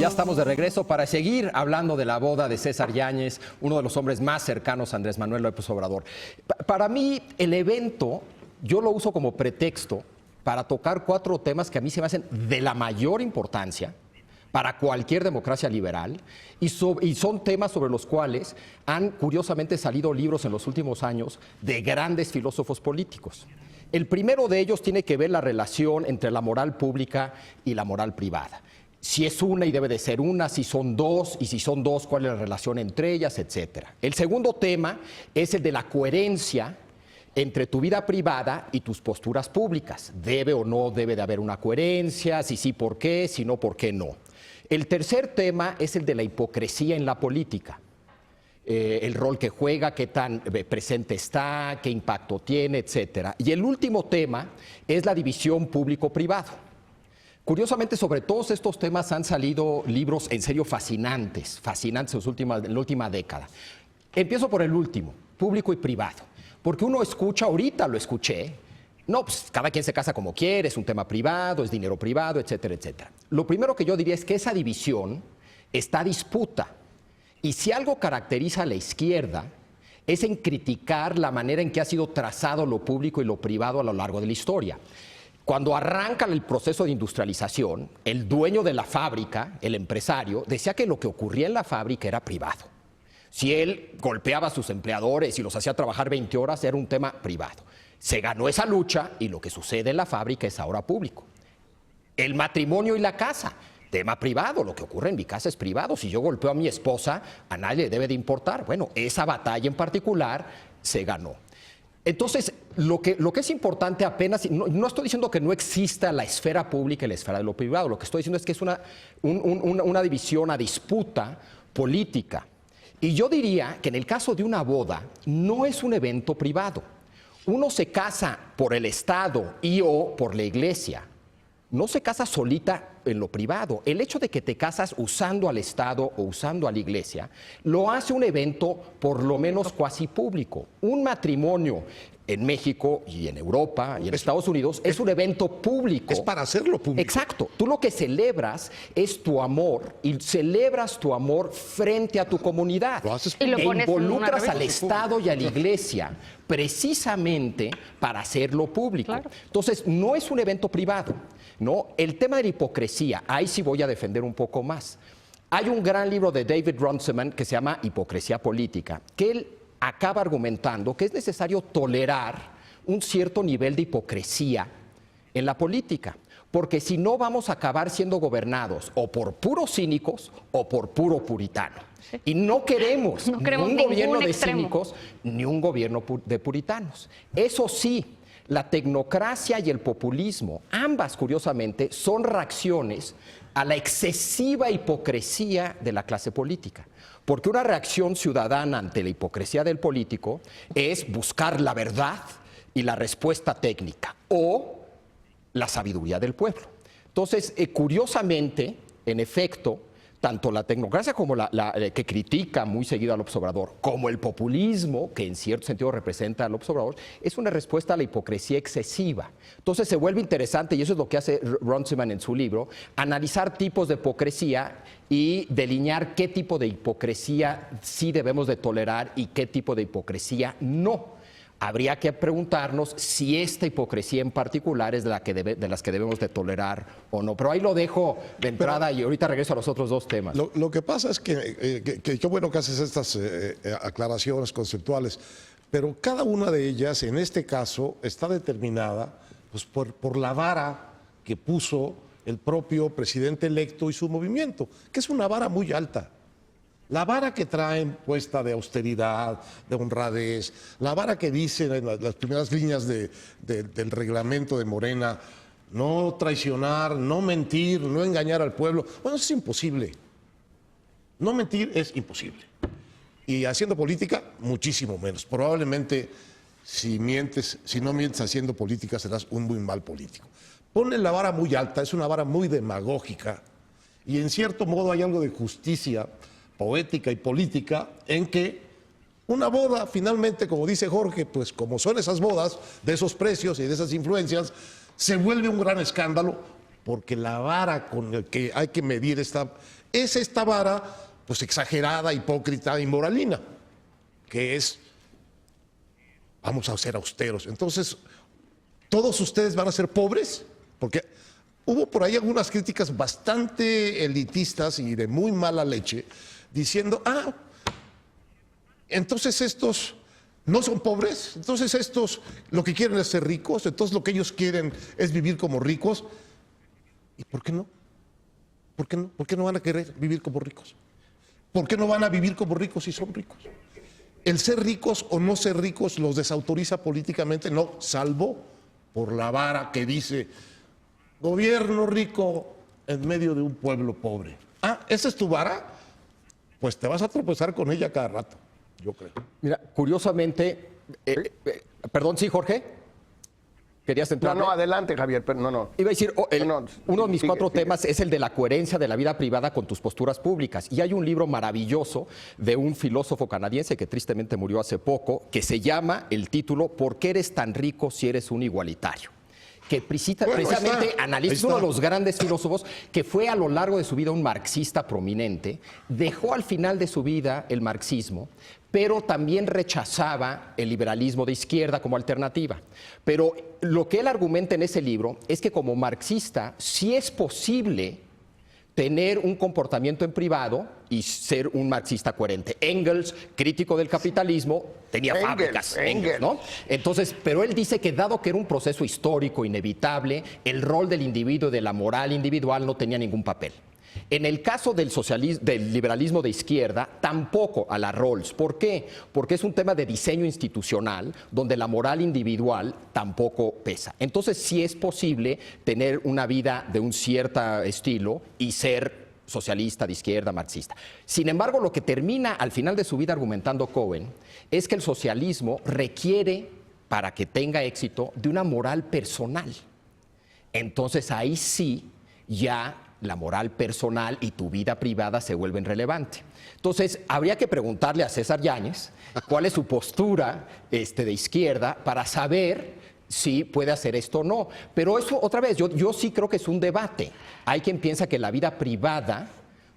Ya estamos de regreso para seguir hablando de la boda de César Yáñez, uno de los hombres más cercanos a Andrés Manuel López Obrador. Para mí, el evento, yo lo uso como pretexto para tocar 4 temas que a mí se me hacen de la mayor importancia para cualquier democracia liberal y son temas sobre los cuales han curiosamente salido libros en los últimos años de grandes filósofos políticos. El primero de ellos tiene que ver la relación entre la moral pública y la moral privada. Si es una y debe de ser una, si son dos, y si son dos, cuál es la relación entre ellas, etcétera. El segundo tema es el de la coherencia entre tu vida privada y tus posturas públicas. ¿Debe o no debe de haber una coherencia? Si sí, ¿por qué? Si no, ¿por qué no? El tercer tema es el de la hipocresía en la política. El rol que juega, qué tan presente está, qué impacto tiene, etcétera. Y el último tema es la división público-privado. Curiosamente, sobre todos estos temas han salido libros en serio fascinantes en la última década. Empiezo por el último, público y privado, porque uno escucha, ahorita lo escuché, no, pues cada quien se casa como quiere, es un tema privado, es dinero privado, etcétera, etcétera. Lo primero que yo diría es que esa división está disputa, y si algo caracteriza a la izquierda es en criticar la manera en que ha sido trazado lo público y lo privado a lo largo de la historia. Cuando arranca el proceso de industrialización, el dueño de la fábrica, el empresario, decía que lo que ocurría en la fábrica era privado. Si él golpeaba a sus empleadores y los hacía trabajar 20 horas, era un tema privado. Se ganó esa lucha y lo que sucede en la fábrica es ahora público. El matrimonio y la casa, tema privado. Lo que ocurre en mi casa es privado. Si yo golpeo a mi esposa, a nadie le debe de importar. Bueno, esa batalla en particular se ganó. Entonces, lo que es importante apenas, no estoy diciendo que no exista la esfera pública y la esfera de lo privado, lo que estoy diciendo es que es una división, una disputa política. Y yo diría que en el caso de una boda, no es un evento privado. Uno se casa por el Estado y o por la iglesia. No se casa solita en lo privado. El hecho de que te casas usando al Estado o usando a la iglesia lo hace un evento por lo menos cuasi público. Un matrimonio en México y en Europa y en Estados Unidos es un evento público. Es para hacerlo público. Exacto. Tú lo que celebras es tu amor y celebras tu amor frente a tu comunidad. Lo haces e público. involucras al Estado y a la iglesia precisamente para hacerlo público. Claro. Entonces, no es un evento privado, ¿no? El tema de la hipocresía, ahí sí voy a defender un poco más. Hay un gran libro de David Runciman que se llama Hipocresía Política, que él acaba argumentando que es necesario tolerar un cierto nivel de hipocresía en la política, porque si no vamos a acabar siendo gobernados o por puros cínicos o por puro puritano. Y no queremos ni un gobierno de cínicos ni un gobierno de puritanos. Eso sí, la tecnocracia y el populismo, ambas curiosamente, son reacciones a la excesiva hipocresía de la clase política. Porque una reacción ciudadana ante la hipocresía del político es buscar la verdad y la respuesta técnica o la sabiduría del pueblo. Entonces, curiosamente, en efecto, tanto la tecnocracia como que critica muy seguido al López Obrador, como el populismo, que en cierto sentido representa al López Obrador, es una respuesta a la hipocresía excesiva. Entonces se vuelve interesante, y eso es lo que hace Runciman en su libro, analizar tipos de hipocresía y delinear qué tipo de hipocresía sí debemos de tolerar y qué tipo de hipocresía no. Habría que preguntarnos si esta hipocresía en particular es de las que debemos de tolerar o no. Pero ahí lo dejo de entrada y ahorita regreso a los otros 2 temas. Lo que pasa es que qué bueno que haces estas aclaraciones conceptuales, pero cada una de ellas, en este caso, está determinada pues, por la vara que puso el propio presidente electo y su movimiento, que es una vara muy alta. La vara que traen puesta de austeridad, de honradez, la vara que dicen en las primeras líneas del reglamento de Morena, no traicionar, no mentir, no engañar al pueblo. Bueno, eso es imposible. No mentir es imposible. Y haciendo política, muchísimo menos. Probablemente si no mientes haciendo política, serás un muy mal político. Ponle la vara muy alta, es una vara muy demagógica. Y en cierto modo hay algo de justicia poética y política en que una boda finalmente, como dice Jorge, pues como son esas bodas de esos precios y de esas influencias, se vuelve un gran escándalo porque la vara con la que hay que medir es esta vara pues exagerada, hipócrita y moralina, que es vamos a ser austeros. Entonces, ¿todos ustedes van a ser pobres? Porque hubo por ahí algunas críticas bastante elitistas y de muy mala leche, diciendo, entonces estos no son pobres, entonces estos lo que quieren es ser ricos, entonces lo que ellos quieren es vivir como ricos. ¿Y por qué no? ¿Por qué no? ¿Por qué no van a querer vivir como ricos? ¿Por qué no van a vivir como ricos si son ricos? El ser ricos o no ser ricos los desautoriza políticamente, no, salvo por la vara que dice gobierno rico en medio de un pueblo pobre. ¿Esa es tu vara? Pues te vas a tropezar con ella cada rato, yo creo. Mira, curiosamente, perdón, sí, Jorge. ¿Querías entrar? No, adelante, Javier, pero no. Iba a decir, uno de mis cuatro sigue. temas es el de la coherencia de la vida privada con tus posturas públicas. Y hay un libro maravilloso de un filósofo canadiense que tristemente murió hace poco, que se llama, el título, ¿Por qué eres tan rico si eres un igualitario? Que precisamente analiza uno de los grandes filósofos que fue a lo largo de su vida un marxista prominente, dejó al final de su vida el marxismo, pero también rechazaba el liberalismo de izquierda como alternativa. Pero lo que él argumenta en ese libro es que como marxista sí es posible tener un comportamiento en privado y ser un marxista coherente. Engels, crítico del capitalismo, tenía fábricas, ¿no? Entonces, pero él dice que dado que era un proceso histórico inevitable, el rol del individuo y de la moral individual no tenía ningún papel. En el caso del liberalismo de izquierda, tampoco a la Rawls. ¿Por qué? Porque es un tema de diseño institucional donde la moral individual tampoco pesa. Entonces sí es posible tener una vida de un cierto estilo y ser socialista, de izquierda, marxista. Sin embargo, lo que termina al final de su vida argumentando Cohen es que el socialismo requiere, para que tenga éxito, de una moral personal. Entonces ahí sí ya la moral personal y tu vida privada se vuelven relevantes. Entonces, habría que preguntarle a César Yáñez cuál es su postura de izquierda para saber si puede hacer esto o no. Pero eso, otra vez, yo sí creo que es un debate. Hay quien piensa que la vida privada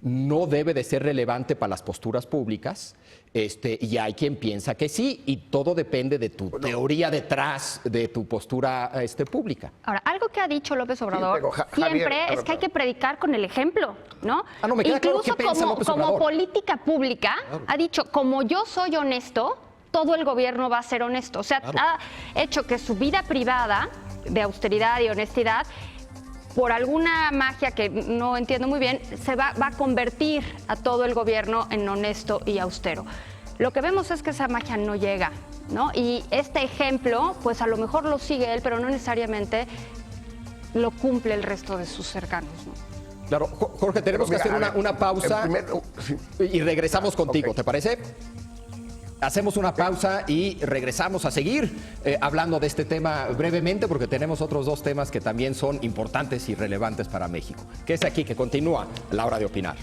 no debe de ser relevante para las posturas públicas, y hay quien piensa que sí, y todo depende de tu teoría detrás de tu postura pública. Ahora, algo que ha dicho López Obrador Javier, siempre es que hay que predicar con el ejemplo, ¿no? No, me queda claro qué piensa López como Obrador. Política pública, ha dicho, como yo soy honesto, todo el gobierno va a ser honesto. O sea, ha hecho que su vida privada, de austeridad y honestidad, por alguna magia que no entiendo muy bien, se va a convertir a todo el gobierno en honesto y austero. Lo que vemos es que esa magia no llega, ¿no? Y este ejemplo, pues a lo mejor lo sigue él, pero no necesariamente lo cumple el resto de sus cercanos, ¿no? Claro, Jorge, tenemos que hacer una pausa y regresamos contigo, ¿te parece? Hacemos una pausa y regresamos a seguir hablando de este tema brevemente porque tenemos otros dos temas que también son importantes y relevantes para México. Quédese aquí, que continúa la hora de opinar.